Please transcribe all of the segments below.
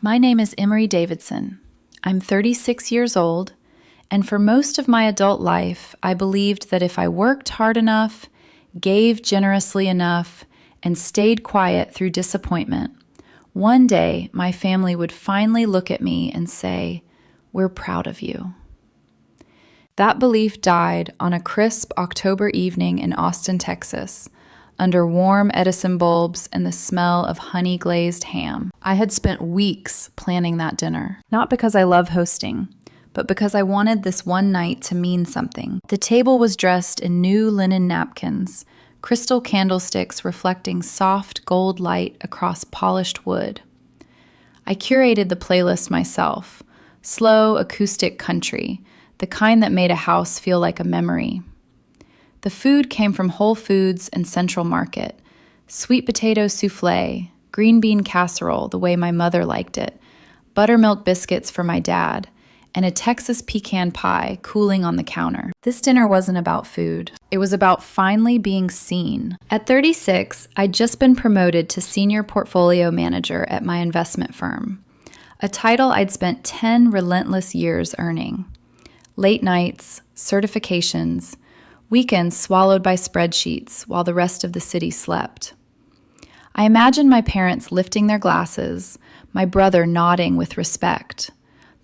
My name is Emery Davidson. I'm 36 years old, and for most of my adult life, I believed that if I worked hard enough, gave generously enough, and stayed quiet through disappointment, one day my family would finally look at me and say, "We're proud of you." That belief died on a crisp October evening in Austin, Texas, under warm Edison bulbs and the smell of honey-glazed ham. I had spent weeks planning that dinner, not because I love hosting, but because I wanted this one night to mean something. The table was dressed in new linen napkins, crystal candlesticks reflecting soft gold light across polished wood. I curated the playlist myself, slow acoustic country, the kind that made a house feel like a memory. The food came from Whole Foods and Central Market: sweet potato souffle, green bean casserole the way my mother liked it, buttermilk biscuits for my dad, and a Texas pecan pie cooling on the counter. This dinner wasn't about food. It was about finally being seen. At 36, I'd just been promoted to senior portfolio manager at my investment firm, a title I'd spent 10 relentless years earning. Late nights, certifications, weekends swallowed by spreadsheets while the rest of the city slept. I imagined my parents lifting their glasses, my brother nodding with respect.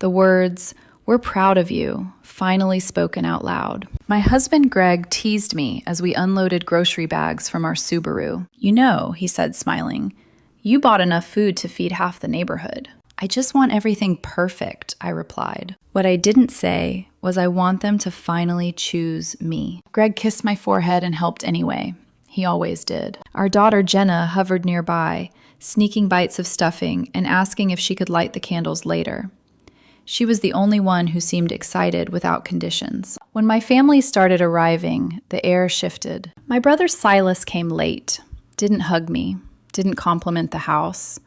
The words, "We're proud of you," finally spoken out loud. My husband Greg teased me as we unloaded grocery bags from our Subaru. "You know," he said, smiling, "you bought enough food to feed half the neighborhood." "I just want everything perfect," I replied. What I didn't say was I want them to finally choose me. Greg kissed my forehead and helped anyway. He always did. Our daughter Jenna hovered nearby, sneaking bites of stuffing and asking if she could light the candles later. She was the only one who seemed excited without conditions. When my family started arriving, the air shifted. My brother Silas came late, didn't hug me, didn't compliment the house.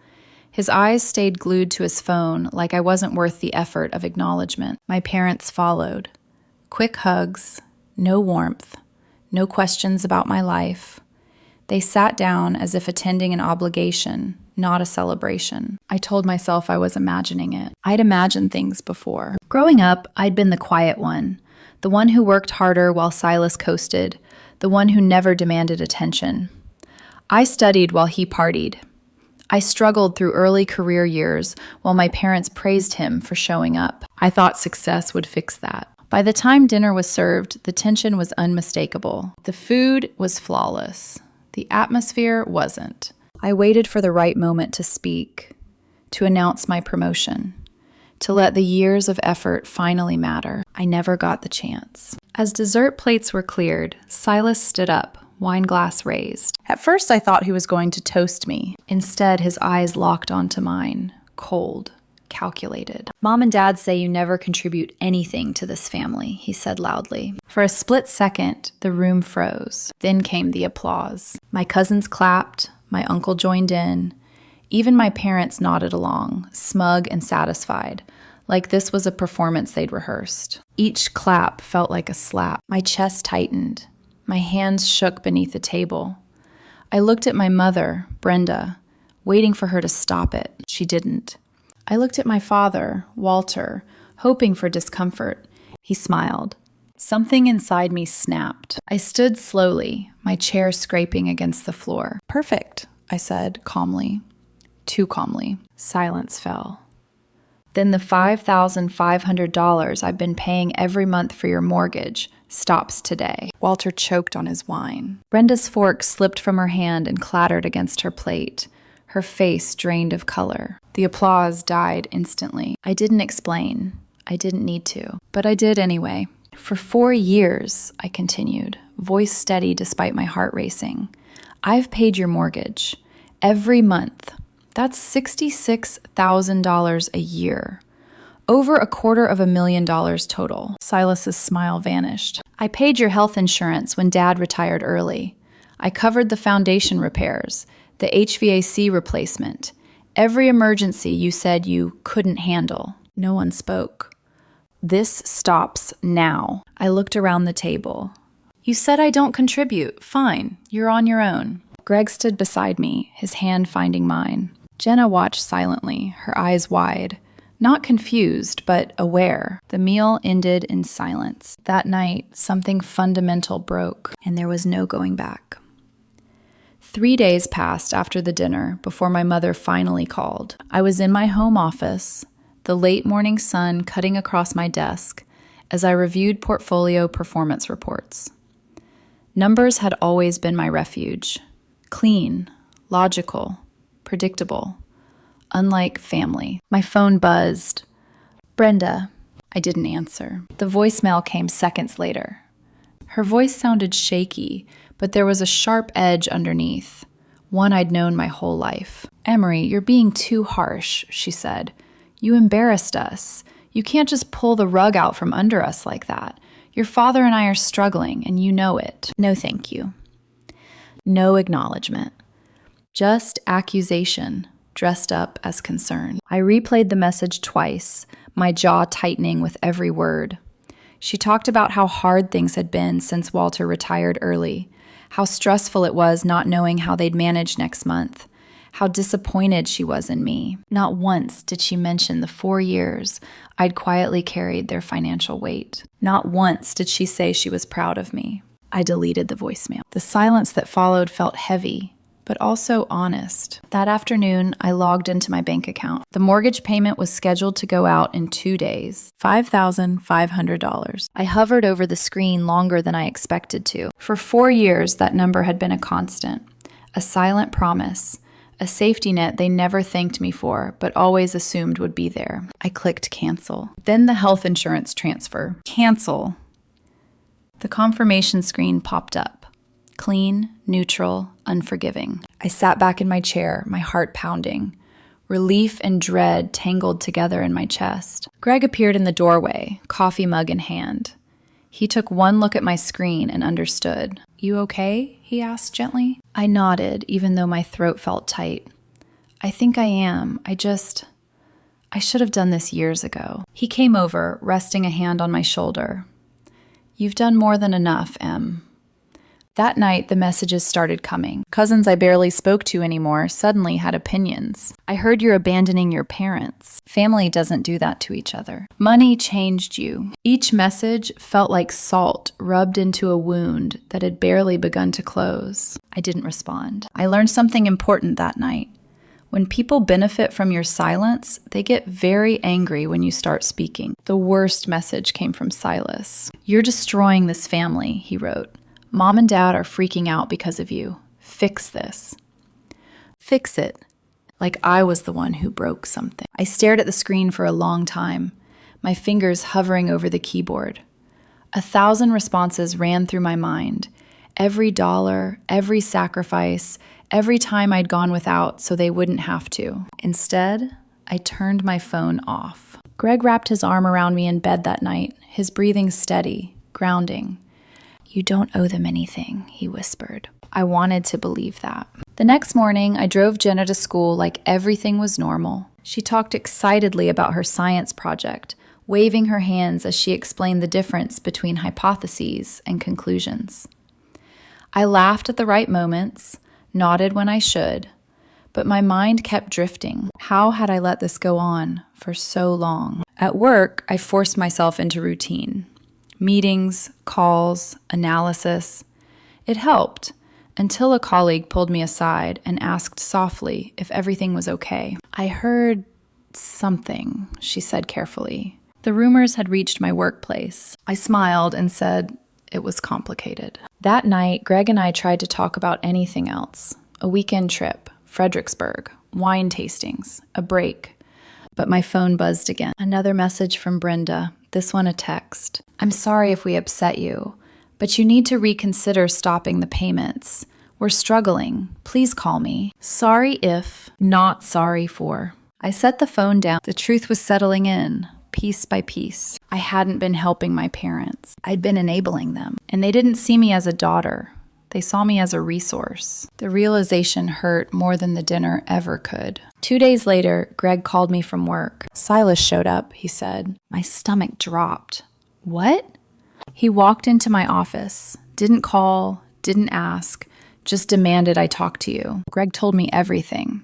His eyes stayed glued to his phone like I wasn't worth the effort of acknowledgement. My parents followed. Quick hugs, no warmth, no questions about my life. They sat down as if attending an obligation, not a celebration. I told myself I was imagining it. I'd imagined things before. Growing up, I'd been the quiet one, the one who worked harder while Silas coasted, the one who never demanded attention. I studied while he partied. I struggled through early career years while my parents praised him for showing up. I thought success would fix that. By the time dinner was served, the tension was unmistakable. The food was flawless. The atmosphere wasn't. I waited for the right moment to speak, to announce my promotion, to let the years of effort finally matter. I never got the chance. As dessert plates were cleared, Silas stood up, wine glass raised. At first, I thought he was going to toast me. Instead, his eyes locked onto mine, cold, calculated. "Mom and Dad say you never contribute anything to this family," he said loudly. For a split second, the room froze. Then came the applause. My cousins clapped, my uncle joined in. Even my parents nodded along, smug and satisfied, like this was a performance they'd rehearsed. Each clap felt like a slap. My chest tightened. My hands shook beneath the table. I looked at my mother, Brenda, waiting for her to stop it. She didn't. I looked at my father, Walter, hoping for discomfort. He smiled. Something inside me snapped. I stood slowly, my chair scraping against the floor. "Perfect," I said calmly. Too calmly. Silence fell. "Then the $5,500 I've been paying every month for your mortgage stops today." Walter choked on his wine. Brenda's fork slipped from her hand and clattered against her plate, her face drained of color. The applause died instantly. I didn't explain. I didn't need to. But I did anyway. "For 4 years," I continued, voice steady despite my heart racing, "I've paid your mortgage. Every month. That's $66,000 a year. Over $250,000 total." Silas's smile vanished. "I paid your health insurance when Dad retired early. I covered the foundation repairs, the HVAC replacement, every emergency you said you couldn't handle." No one spoke. "This stops now." I looked around the table. "You said I don't contribute. Fine, you're on your own." Greg stood beside me, his hand finding mine. Jenna watched silently, her eyes wide. Not confused, but aware. The meal ended in silence. That night, something fundamental broke, and there was no going back. 3 days passed after the dinner before my mother finally called. I was in my home office, the late morning sun cutting across my desk as I reviewed portfolio performance reports. Numbers had always been my refuge. Clean, logical, predictable. Unlike family. My phone buzzed. Brenda. I didn't answer. The voicemail came seconds later. Her voice sounded shaky, but there was a sharp edge underneath, one I'd known my whole life. Emery, you're being too harsh, she said. You embarrassed us. You can't just pull the rug out from under us like that. Your father and I are struggling, and you know it. No, thank you. No acknowledgement. Just accusation, dressed up as concern. I replayed the message twice, my jaw tightening with every word. She talked about how hard things had been since Walter retired early, how stressful it was not knowing how they'd manage next month, how disappointed she was in me. Not once did she mention the 4 years I'd quietly carried their financial weight. Not once did she say she was proud of me. I deleted the voicemail. The silence that followed felt heavy, but also honest. That afternoon, I logged into my bank account. The mortgage payment was scheduled to go out in 2 days, $5,500. I hovered over the screen longer than I expected to. For 4 years, that number had been a constant, a silent promise, a safety net they never thanked me for, but always assumed would be there. I clicked cancel. Then the health insurance transfer. Cancel. The confirmation screen popped up. Clean, neutral, unforgiving. I sat back in my chair, my heart pounding. Relief and dread tangled together in my chest. Greg appeared in the doorway, coffee mug in hand. He took one look at my screen and understood. You okay? He asked gently. I nodded, even though my throat felt tight. I think I am. I should have done this years ago. He came over, resting a hand on my shoulder. You've done more than enough, Em. That night, the messages started coming. Cousins I barely spoke to anymore suddenly had opinions. I heard you're abandoning your parents. Family doesn't do that to each other. Money changed you. Each message felt like salt rubbed into a wound that had barely begun to close. I didn't respond. I learned something important that night. When people benefit from your silence, they get very angry when you start speaking. The worst message came from Silas. You're destroying this family, he wrote. Mom and Dad are freaking out because of you. Fix this. Fix it. Like I was the one who broke something. I stared at the screen for a long time, my fingers hovering over the keyboard. 1,000 responses ran through my mind. Every dollar, every sacrifice, every time I'd gone without so they wouldn't have to. Instead, I turned my phone off. Greg wrapped his arm around me in bed that night, his breathing steady, grounding. You don't owe them anything, he whispered. I wanted to believe that. The next morning, I drove Jenna to school like everything was normal. She talked excitedly about her science project, waving her hands as she explained the difference between hypotheses and conclusions. I laughed at the right moments, nodded when I should, but my mind kept drifting. How had I let this go on for so long? At work, I forced myself into routine. Meetings, calls, analysis. It helped, until a colleague pulled me aside and asked softly if everything was okay. I heard something, she said carefully. The rumors had reached my workplace. I smiled and said it was complicated. That night, Greg and I tried to talk about anything else. A weekend trip, Fredericksburg, wine tastings, a break. But my phone buzzed again. Another message from Brenda, this one a text. I'm sorry if we upset you, but you need to reconsider stopping the payments. We're struggling. Please call me. Sorry if, not sorry for. I set the phone down. The truth was settling in, piece by piece. I hadn't been helping my parents. I'd been enabling them. And they didn't see me as a daughter. They saw me as a resource. The realization hurt more than the dinner ever could. 2 days later, Greg called me from work. Silas showed up, he said. My stomach dropped. What? He walked into my office, didn't call, didn't ask, just demanded I talk to you. Greg told me everything.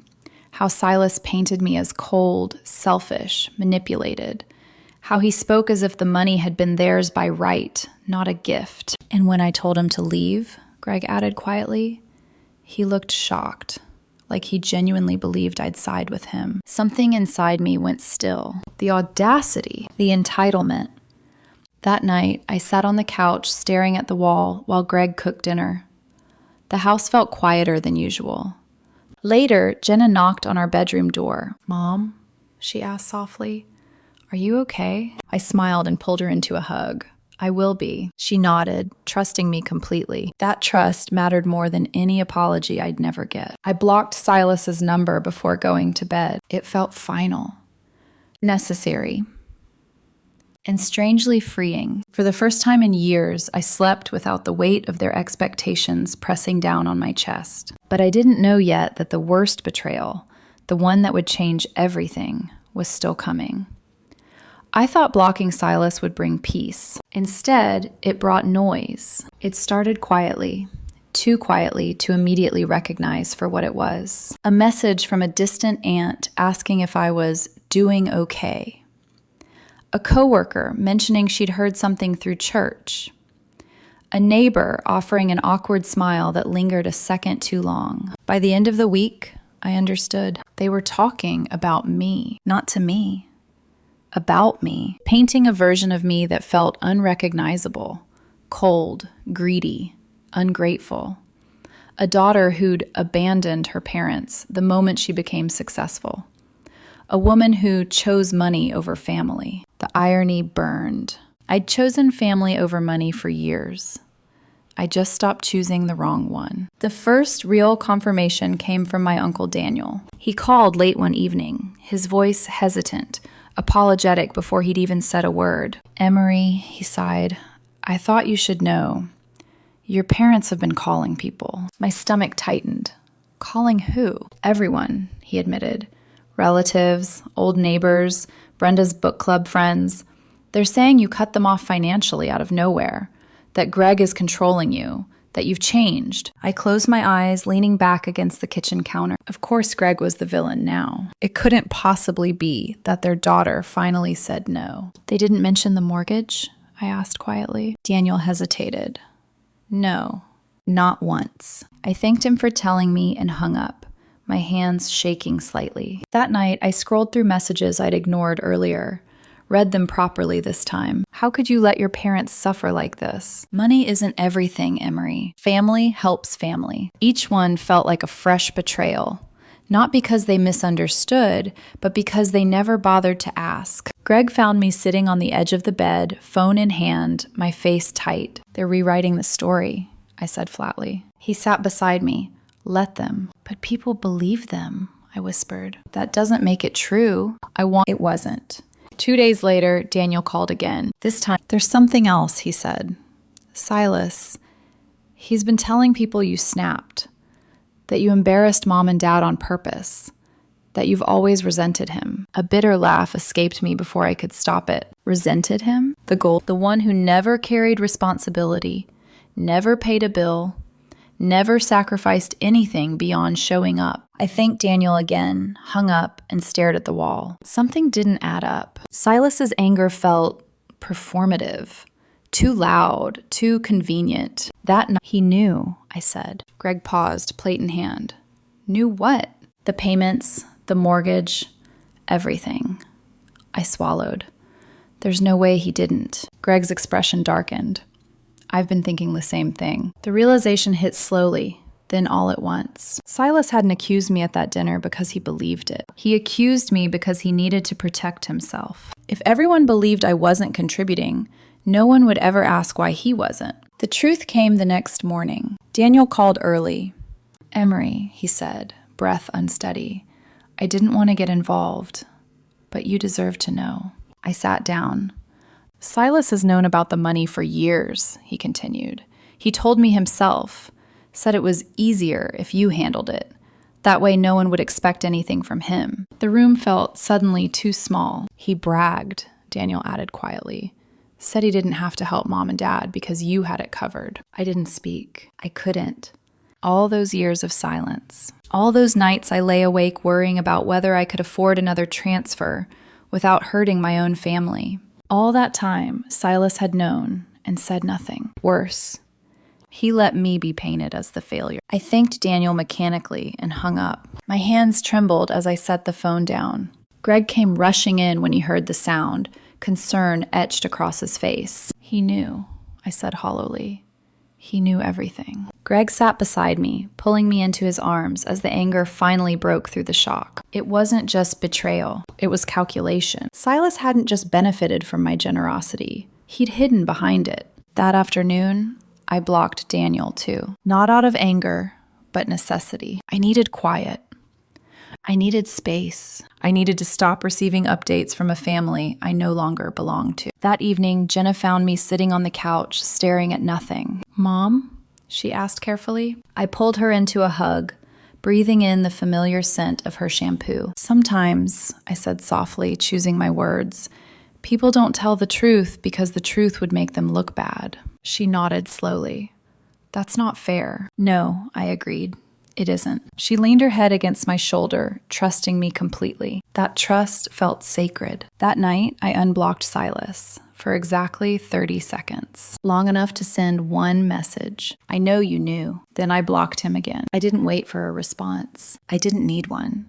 how Silas painted me as cold, selfish, manipulated, how he spoke as if the money had been theirs by right, not a gift. And when I told him to leave, Greg added quietly, he looked shocked, like he genuinely believed I'd side with him. Something inside me went still. The audacity, the entitlement. That night, I sat on the couch staring at the wall while Greg cooked dinner. The house felt quieter than usual. Later, Jenna knocked on our bedroom door. "Mom?" she asked softly. "Are you okay?" I smiled and pulled her into a hug. "I will be." She nodded, trusting me completely. That trust mattered more than any apology I'd never get. I blocked Silas's number before going to bed. It felt final, necessary, and strangely freeing. For the first time in years, I slept without the weight of their expectations pressing down on my chest. But I didn't know yet that the worst betrayal, the one that would change everything, was still coming. I thought blocking Silas would bring peace. Instead, it brought noise. It started quietly, too quietly to immediately recognize for what it was. A message from a distant aunt asking if I was doing okay. A coworker mentioning she'd heard something through church. A neighbor offering an awkward smile that lingered a second too long. By the end of the week, I understood. They were talking about me, not to me. About me, painting a version of me that felt unrecognizable, cold, greedy, ungrateful. A daughter who'd abandoned her parents the moment she became successful. A woman who chose money over family. The irony burned. I'd chosen family over money for years. I just stopped choosing the wrong one. The first real confirmation came from my Uncle Daniel. He called late one evening, his voice hesitant, apologetic before he'd even said a word. "Emery," he sighed, "I thought you should know. Your parents have been calling people." My stomach tightened. Calling who? Everyone, he admitted. Relatives, old neighbors, Brenda's book club friends. They're saying you cut them off financially out of nowhere, that Greg is controlling you, that you've changed. I closed my eyes, leaning back against the kitchen counter. Of course Greg was the villain now. It couldn't possibly be that their daughter finally said no. "They didn't mention the mortgage?" I asked quietly. Daniel hesitated. "No, not once." I thanked him for telling me and hung up, my hands shaking slightly. That night, I scrolled through messages I'd ignored earlier. Read them properly this time. How could you let your parents suffer like this? Money isn't everything, Emery. Family helps family. Each one felt like a fresh betrayal. Not because they misunderstood, but because they never bothered to ask. Greg found me sitting on the edge of the bed, phone in hand, my face tight. "They're rewriting the story," I said flatly. He sat beside me. "Let them." "But people believe them," I whispered. "That doesn't make it true." It wasn't. 2 days later, Daniel called again. This time, "There's something else," he said. "Silas, he's been telling people you snapped, that you embarrassed Mom and Dad on purpose, that you've always resented him." A bitter laugh escaped me before I could stop it. Resented him? The one who never carried responsibility, never paid a bill, never sacrificed anything beyond showing up. I thanked Daniel again, hung up, and stared at the wall. Something didn't add up. Silas's anger felt performative, too loud, too convenient. That night, "He knew," I said. Greg paused, plate in hand. "Knew what?" "The payments, the mortgage, everything." I swallowed. "There's no way he didn't." Greg's expression darkened. "I've been thinking the same thing." The realization hit slowly, then all at once. Silas hadn't accused me at that dinner because he believed it. He accused me because he needed to protect himself. If everyone believed I wasn't contributing, no one would ever ask why he wasn't. The truth came the next morning. Daniel called early. "Emery," he said, breath unsteady, "I didn't want to get involved, but you deserve to know." I sat down. "Silas has known about the money for years," he continued. "He told me himself, said it was easier if you handled it. That way no one would expect anything from him." The room felt suddenly too small. "He bragged," Daniel added quietly. "Said he didn't have to help Mom and Dad because you had it covered." I didn't speak. I couldn't. All those years of silence. All those nights I lay awake worrying about whether I could afford another transfer without hurting my own family. All that time, Silas had known and said nothing. Worse, he let me be painted as the failure. I thanked Daniel mechanically and hung up. My hands trembled as I set the phone down. Greg came rushing in when he heard the sound, concern etched across his face. He knew, I said hollowly. He knew everything. Greg sat beside me, pulling me into his arms as the anger finally broke through the shock. It wasn't just betrayal, it was calculation. Silas hadn't just benefited from my generosity, he'd hidden behind it. That afternoon, I blocked Daniel too. Not out of anger, but necessity. I needed quiet. I needed space. I needed to stop receiving updates from a family I no longer belonged to. That evening, Jenna found me sitting on the couch, staring at nothing. "Mom?" she asked carefully. I pulled her into a hug, breathing in the familiar scent of her shampoo. "Sometimes," I said softly, choosing my words, "people don't tell the truth because the truth would make them look bad." She nodded slowly. "That's not fair." "No," I agreed. "It isn't." She leaned her head against my shoulder, trusting me completely. That trust felt sacred. That night, I unblocked Silas for exactly 30 seconds. Long enough to send one message. "I know you knew." Then I blocked him again. I didn't wait for a response. I didn't need one.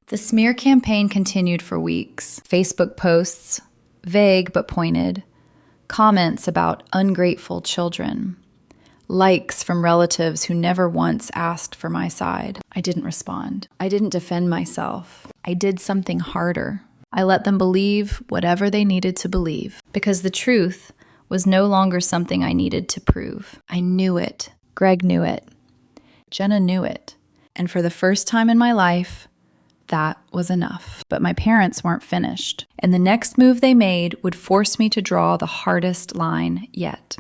The smear campaign continued for weeks. Facebook posts, vague but pointed. Comments about ungrateful children. Likes from relatives who never once asked for my side. I didn't respond. I didn't defend myself. I did something harder. I let them believe whatever they needed to believe, because the truth was no longer something I needed to prove. I knew it. Greg knew it. Jenna knew it. And for the first time in my life, that was enough. But my parents weren't finished, and the next move they made would force me to draw the hardest line yet.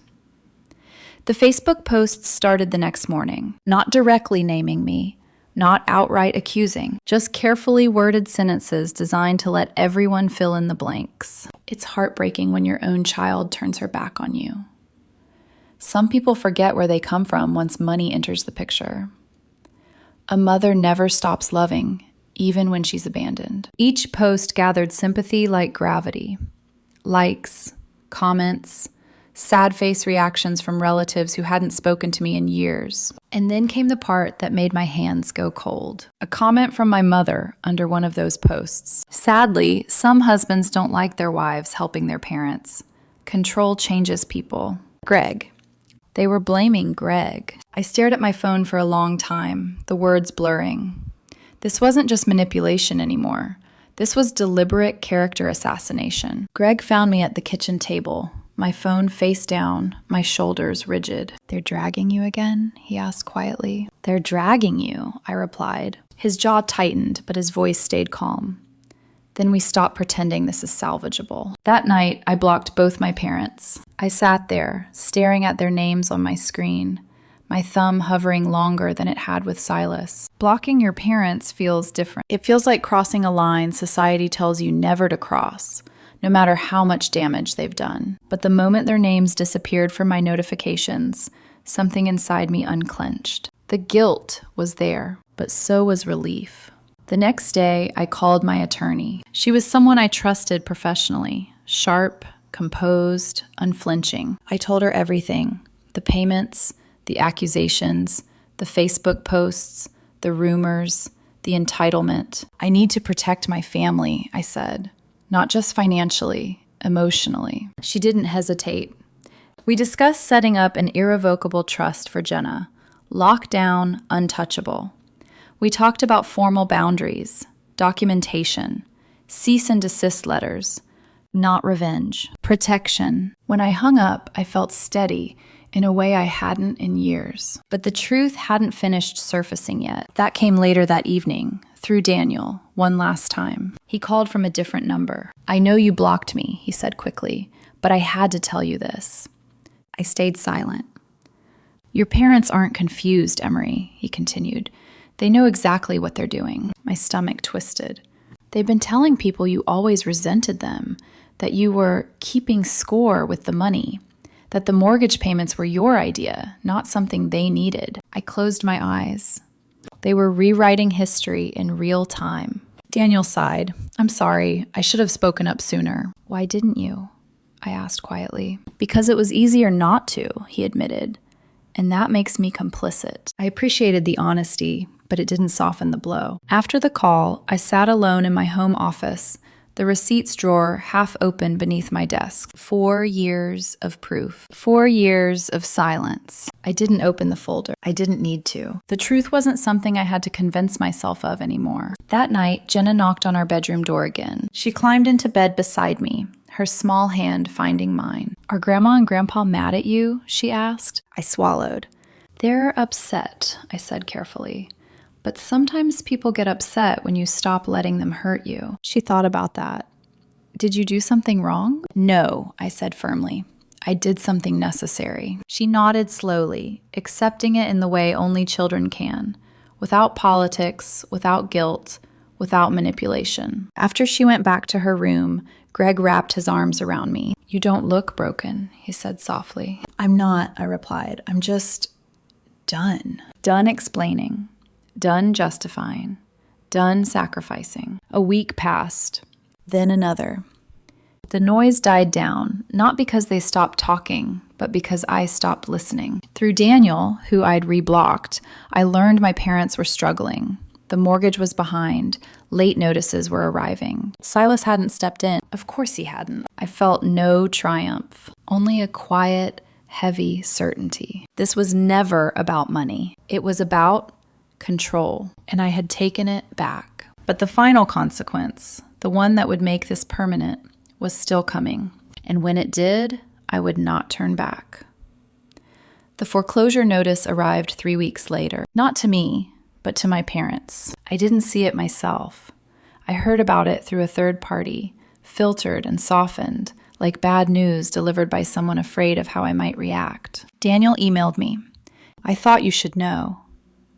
The Facebook posts started the next morning, not directly naming me, not outright accusing, just carefully worded sentences designed to let everyone fill in the blanks. It's heartbreaking when your own child turns her back on you. Some people forget where they come from once money enters the picture. A mother never stops loving, even when she's abandoned. Each post gathered sympathy like gravity. Likes, comments, sad face reactions from relatives who hadn't spoken to me in years. And then came the part that made my hands go cold. A comment from my mother under one of those posts. Sadly, some husbands don't like their wives helping their parents. Control changes people. Greg. They were blaming Greg. I stared at my phone for a long time, the words blurring. This wasn't just manipulation anymore. This was deliberate character assassination. Greg found me at the kitchen table, my phone face down, my shoulders rigid. "They're dragging you again?" he asked quietly. "They're dragging you," I replied. His jaw tightened, but his voice stayed calm. "Then we stop pretending this is salvageable." That night, I blocked both my parents. I sat there, staring at their names on my screen, my thumb hovering longer than it had with Silas. Blocking your parents feels different. It feels like crossing a line society tells you never to cross, no matter how much damage they've done. But the moment their names disappeared from my notifications, something inside me unclenched. The guilt was there, but so was relief. The next day, I called my attorney. She was someone I trusted professionally, sharp, composed, unflinching. I told her everything: the payments, the accusations, the Facebook posts, the rumors, the entitlement. "I need to protect my family," I said. "Not just financially, emotionally." She didn't hesitate. We discussed setting up an irrevocable trust for Jenna, locked down, untouchable. We talked about formal boundaries, documentation, cease and desist letters, not revenge, protection. When I hung up, I felt steady in a way I hadn't in years. But the truth hadn't finished surfacing yet. That came later that evening, through Daniel, one last time. He called from a different number. "I know you blocked me," he said quickly, "but I had to tell you this." I stayed silent. "Your parents aren't confused, Emery," he continued. "They know exactly what they're doing." My stomach twisted. "They've been telling people you always resented them, that you were keeping score with the money, that the mortgage payments were your idea, not something they needed. I closed my eyes. They were rewriting history in real time. Daniel sighed. I'm sorry, I should have spoken up sooner. Why didn't you? I asked quietly. Because it was easier not to, he admitted. And that makes me complicit. I appreciated the honesty, but it didn't soften the blow. After the call, I sat alone in my home office, the receipts drawer half open beneath my desk. 4 years of proof. 4 years of silence. I didn't open the folder. I didn't need to. The truth wasn't something I had to convince myself of anymore. That night, Jenna knocked on our bedroom door again. She climbed into bed beside me, her small hand finding mine. Are Grandma and Grandpa mad at you? She asked. I swallowed. They're upset, I said carefully. But sometimes people get upset when you stop letting them hurt you. She thought about that. Did you do something wrong? No, I said firmly. I did something necessary. She nodded slowly, accepting it in the way only children can, without politics, without guilt, without manipulation. After she went back to her room, Greg wrapped his arms around me. You don't look broken, he said softly. I'm not, I replied. I'm just done. Done explaining. Done justifying. Done sacrificing. A week passed. Then another. The noise died down, not because they stopped talking, but because I stopped listening. Through Daniel, who I'd reblocked, I learned my parents were struggling. The mortgage was behind. Late notices were arriving. Silas hadn't stepped in. Of course he hadn't. I felt no triumph, only a quiet, heavy certainty. This was never about money. It was about control, and I had taken it back. But the final consequence, the one that would make this permanent, was still coming. And when it did, I would not turn back. The foreclosure notice arrived 3 weeks later. Not to me, but to my parents. I didn't see it myself. I heard about it through a third party, filtered and softened, like bad news delivered by someone afraid of how I might react. Daniel emailed me. I thought you should know.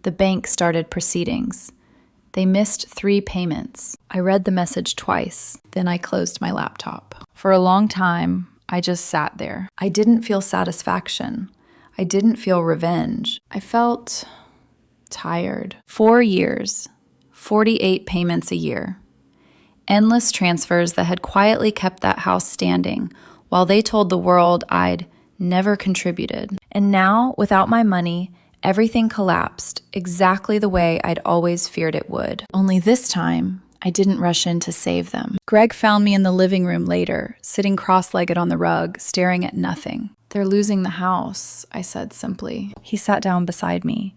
The bank started proceedings. They missed 3 payments. I read the message twice, then I closed my laptop. For a long time, I just sat there. I didn't feel satisfaction. I didn't feel revenge. I felt tired. 4 years, 48 payments a year. Endless transfers that had quietly kept that house standing while they told the world I'd never contributed. And now, without my money, everything collapsed exactly the way I'd always feared it would. Only this time, I didn't rush in to save them. Greg found me in the living room later, sitting cross-legged on the rug, staring at nothing. They're losing the house, I said simply. He sat down beside me.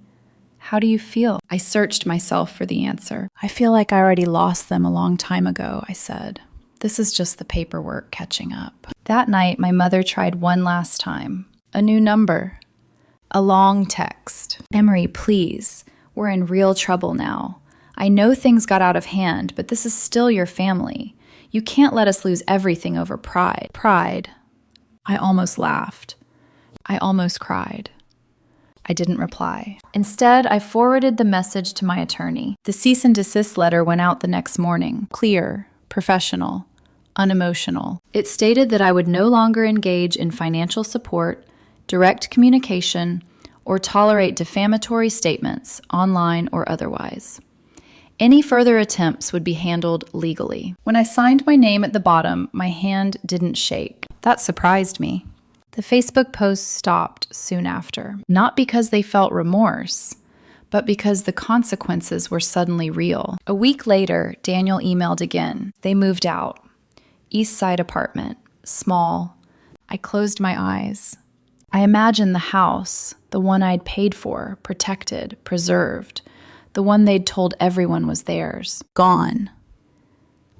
How do you feel? I searched myself for the answer. I feel like I already lost them a long time ago, I said. This is just the paperwork catching up. That night, my mother tried one last time. A new number. A long text. Emery, please. We're in real trouble now. I know things got out of hand, but this is still your family. You can't let us lose everything over pride. Pride. I almost laughed. I almost cried. I didn't reply. Instead, I forwarded the message to my attorney. The cease and desist letter went out the next morning. Clear, professional, unemotional. It stated that I would no longer engage in financial support, direct communication, or tolerate defamatory statements, online or otherwise. Any further attempts would be handled legally. When I signed my name at the bottom, my hand didn't shake. That surprised me. The Facebook posts stopped soon after, not because they felt remorse, but because the consequences were suddenly real. A week later, Daniel emailed again. They moved out. East Side apartment, small. I closed my eyes. I imagined the house, the one I'd paid for, protected, preserved, the one they'd told everyone was theirs, gone.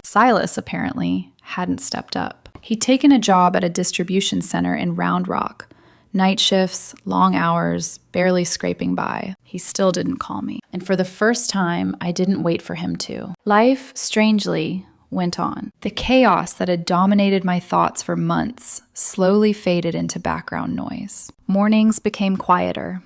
Silas, apparently, hadn't stepped up. He'd taken a job at a distribution center in Round Rock. Night shifts, long hours, barely scraping by. He still didn't call me. And for the first time, I didn't wait for him to. Life, strangely, went on. The chaos that had dominated my thoughts for months slowly faded into background noise. Mornings became quieter,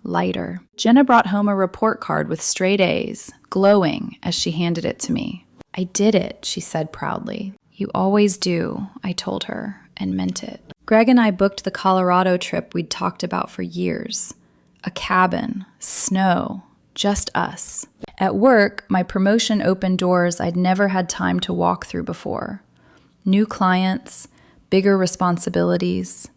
lighter. Jenna brought home a report card with straight A's, glowing as she handed it to me. I did it, she said proudly. You always do, I told her, and meant it. Greg and I booked the Colorado trip we'd talked about for years. A cabin, snow, just us. At work, my promotion opened doors I'd never had time to walk through before. New clients, bigger responsibilities.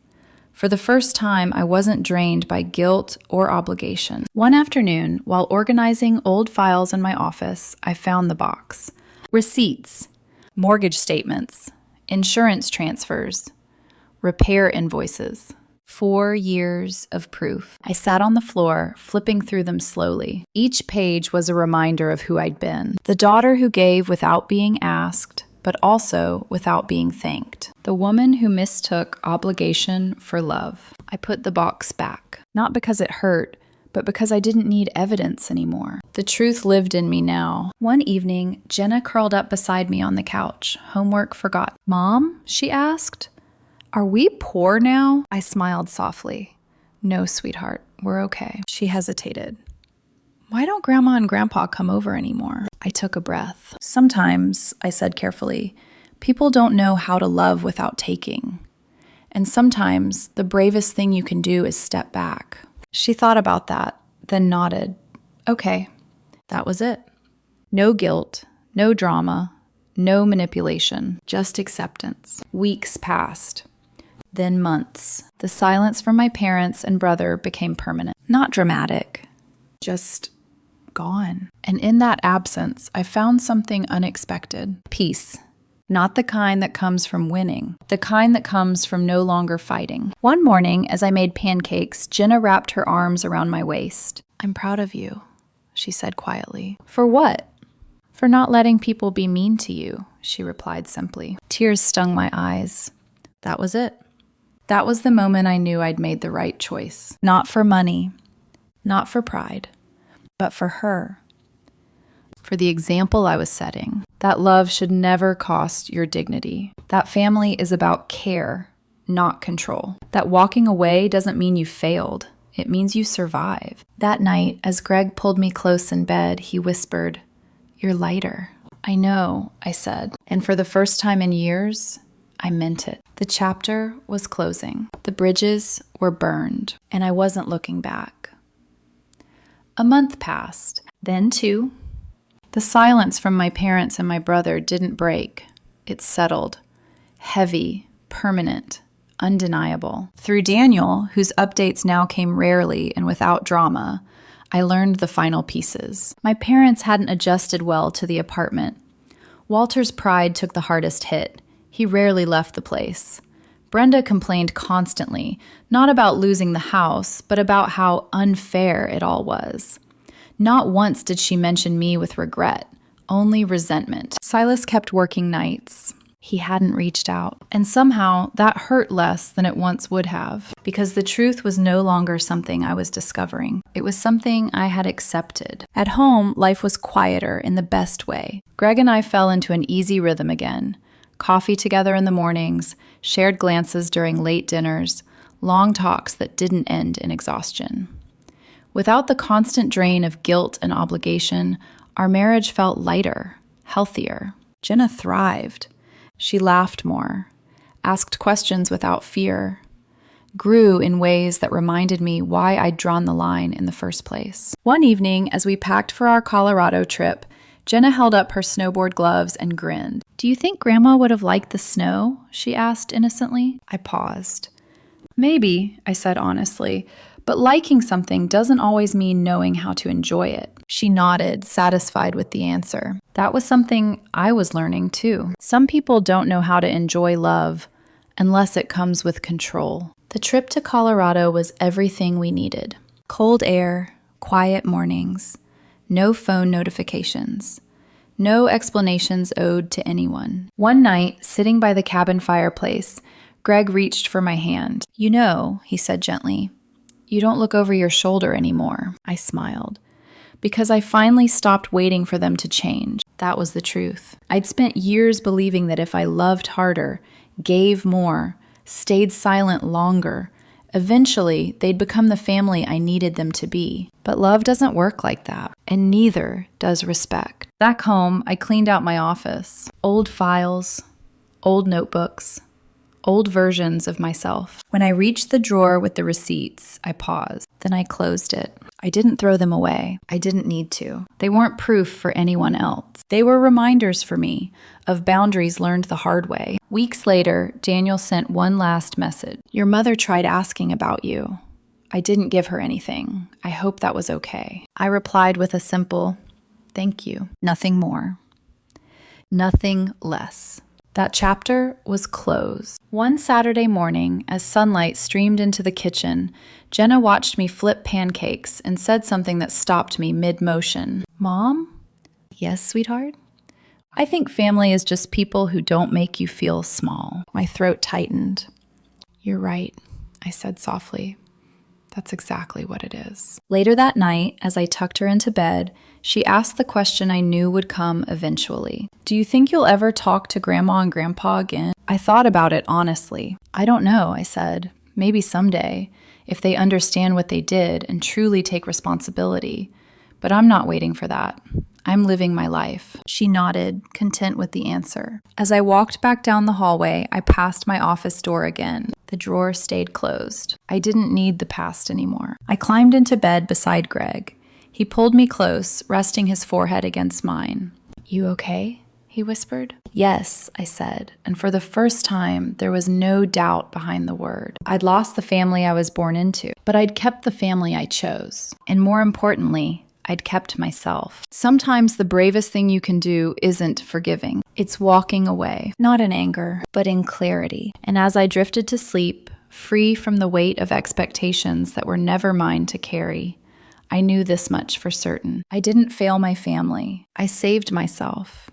For the first time, I wasn't drained by guilt or obligation. One afternoon, while organizing old files in my office, I found the box. Receipts, mortgage statements, insurance transfers, repair invoices. 4 years of proof. I sat on the floor, flipping through them slowly. Each page was a reminder of who I'd been. The daughter who gave without being asked, but also without being thanked. The woman who mistook obligation for love. I put the box back, not because it hurt, but because I didn't need evidence anymore. The truth lived in me now. One evening, Jenna curled up beside me on the couch, homework forgot. "Mom?" she asked. "Are we poor now?" I smiled softly. "No, sweetheart, we're okay." She hesitated. "Why don't Grandma and Grandpa come over anymore?" I took a breath. "Sometimes," I said carefully, "people don't know how to love without taking. And sometimes the bravest thing you can do is step back." She thought about that, then nodded. "Okay." That was it. No guilt, no drama, no manipulation, just acceptance. Weeks passed. Then months. The silence from my parents and brother became permanent. Not dramatic, just gone. And in that absence, I found something unexpected. Peace. Not the kind that comes from winning, the kind that comes from no longer fighting. One morning, as I made pancakes, Jenna wrapped her arms around my waist. "I'm proud of you," she said quietly. "For what?" "For not letting people be mean to you," she replied simply. Tears stung my eyes. That was it. That was the moment I knew I'd made the right choice. Not for money, not for pride, but for her. For the example I was setting. That love should never cost your dignity. That family is about care, not control. That walking away doesn't mean you failed. It means you survived. That night, as Greg pulled me close in bed, he whispered, "You're lighter." "I know," I said. And for the first time in years, I meant it. The chapter was closing. The bridges were burned, and I wasn't looking back. A month passed, then 2. The silence from my parents and my brother didn't break. It settled. Heavy, permanent, undeniable. Through Daniel, whose updates now came rarely and without drama, I learned the final pieces. My parents hadn't adjusted well to the apartment. Walter's pride took the hardest hit. He rarely left the place. Brenda complained constantly, not about losing the house, but about how unfair it all was. Not once did she mention me with regret, only resentment. Silas kept working nights. He hadn't reached out. And somehow that hurt less than it once would have, because the truth was no longer something I was discovering. It was something I had accepted. At home, life was quieter in the best way. Greg and I fell into an easy rhythm again. Coffee together in the mornings, shared glances during late dinners, long talks that didn't end in exhaustion. Without the constant drain of guilt and obligation, our marriage felt lighter, healthier. Jenna thrived. She laughed more, asked questions without fear, grew in ways that reminded me why I'd drawn the line in the first place. One evening, as we packed for our Colorado trip, Jenna held up her snowboard gloves and grinned. "Do you think Grandma would have liked the snow?" she asked innocently. I paused. "Maybe," I said honestly, "but liking something doesn't always mean knowing how to enjoy it." She nodded, satisfied with the answer. That was something I was learning too. Some people don't know how to enjoy love unless it comes with control. The trip to Colorado was everything we needed. Cold air, quiet mornings, no phone notifications, no explanations owed to anyone. One night, sitting by the cabin fireplace, Greg reached for my hand. "You know," he said gently, "you don't look over your shoulder anymore." I smiled, because I finally stopped waiting for them to change. That was the truth. I'd spent years believing that if I loved harder, gave more, stayed silent longer, eventually they'd become the family I needed them to be. But love doesn't work like that, and neither does respect. Back home, I cleaned out my office. Old files, old notebooks, old versions of myself. When I reached the drawer with the receipts, I paused. Then I closed it. I didn't throw them away. I didn't need to. They weren't proof for anyone else. They were reminders for me of boundaries learned the hard way. Weeks later, Daniel sent one last message. Your mother tried asking about you. I didn't give her anything. I hope that was okay. I replied with a simple, thank you. Nothing more. Nothing less. That chapter was closed. One Saturday morning, as sunlight streamed into the kitchen, Jenna watched me flip pancakes and said something that stopped me mid-motion. Mom? Yes, sweetheart? I think family is just people who don't make you feel small. My throat tightened. You're right, I said softly. That's exactly what it is. Later that night, as I tucked her into bed, she asked the question I knew would come eventually. Do you think you'll ever talk to Grandma and Grandpa again? I thought about it honestly. I don't know, I said. Maybe someday, if they understand what they did and truly take responsibility. But I'm not waiting for that. I'm living my life. She nodded, content with the answer. As I walked back down the hallway, I passed my office door again. The drawer stayed closed. I didn't need the past anymore. I climbed into bed beside Greg. He pulled me close, resting his forehead against mine. You okay? He whispered. Yes, I said, and for the first time, there was no doubt behind the word. I'd lost the family I was born into, but I'd kept the family I chose. And more importantly, I'd kept myself. Sometimes the bravest thing you can do isn't forgiving. It's walking away, not in anger, but in clarity. And as I drifted to sleep, free from the weight of expectations that were never mine to carry, I knew this much for certain. I didn't fail my family. I saved myself.